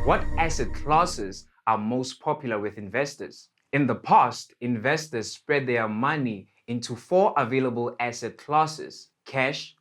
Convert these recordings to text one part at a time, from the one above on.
What asset classes are most popular with investors? In the past, investors spread their money into four available asset classes: cash,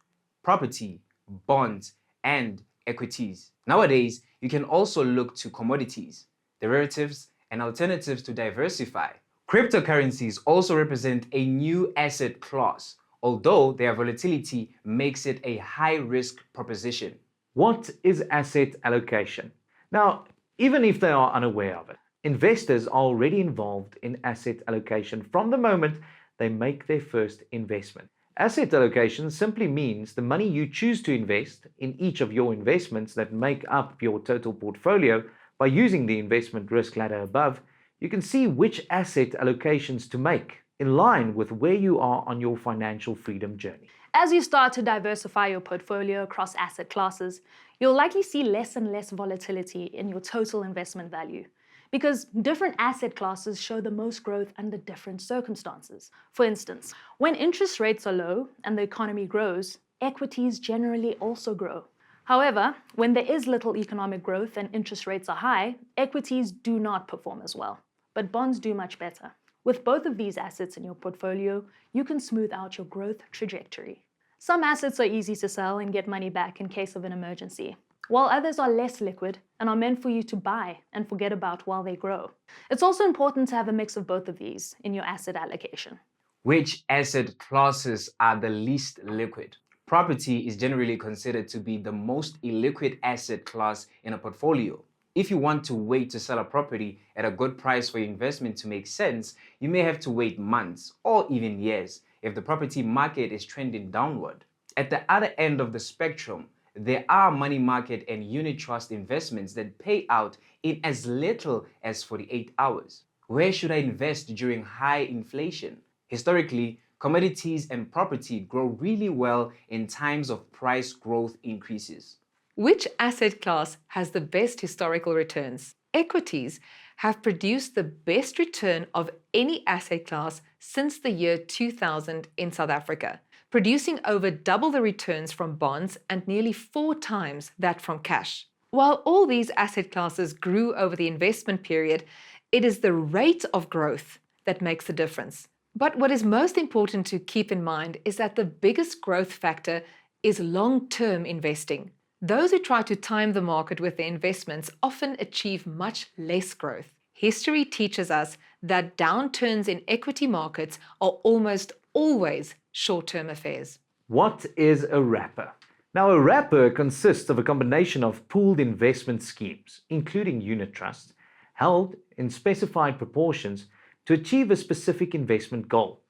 property, bonds, and equities. Nowadays, you can also look to commodities, derivatives, and alternatives to diversify. Cryptocurrencies also represent a new asset class, although their volatility makes it a high-risk proposition. What is asset allocation? Now, even if they are unaware of it, investors are already involved in asset allocation from the moment they make their first investment. Asset allocation simply means the money you choose to invest in each of your investments that make up your total portfolio. By using the investment risk ladder above, you can see which asset allocations to make in line with where you are on your financial freedom journey. As you start to diversify your portfolio across asset classes, you'll likely see less and less volatility in your total investment value, because different asset classes show the most growth under different circumstances. For instance, when interest rates are low and the economy grows, equities generally also grow. However, when there is little economic growth and interest rates are high, equities do not perform as well, but bonds do much better. With both of these assets in your portfolio, you can smooth out your growth trajectory. Some assets are easy to sell and get money back in case of an emergency, while others are less liquid and are meant for you to buy and forget about while they grow. It's also important to have a mix of both of these in your asset allocation. Which asset classes are the least liquid? Property is generally considered to be the most illiquid asset class in a portfolio. If you want to wait to sell a property at a good price for your investment to make sense, you may have to wait months or even years if the property market is trending downward. At the other end of the spectrum, there are money market and unit trust investments that pay out in as little as 48 hours. Where should I invest during high inflation? Historically, commodities and property grow really well in times of price growth increases. Which asset class has the best historical returns? Equities have produced the best return of any asset class since the year 2000 in South Africa, producing over double the returns from bonds and nearly 4 times that from cash. While all these asset classes grew over the investment period, it is the rate of growth that makes the difference. But what is most important to keep in mind is that the biggest growth factor is long-term investing. Those who try to time the market with their investments often achieve much less growth. History teaches us that downturns in equity markets are almost always short-term affairs. What is a wrapper? Now, a wrapper consists of a combination of pooled investment schemes, including unit trusts, held in specified proportions to achieve a specific investment goal.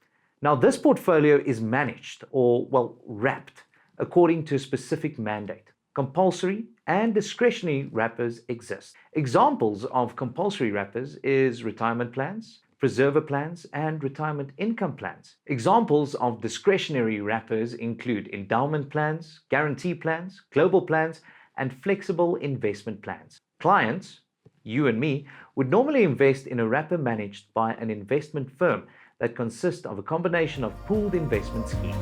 Now, this portfolio is managed or, wrapped according to a specific mandate. Compulsory and discretionary wrappers exist. Examples of compulsory wrappers is retirement plans, preserver plans, and retirement income plans. Examples of discretionary wrappers include endowment plans, guarantee plans, global plans, and flexible investment plans. Clients, you and me, would normally invest in a wrapper managed by an investment firm that consists of a combination of pooled investment schemes.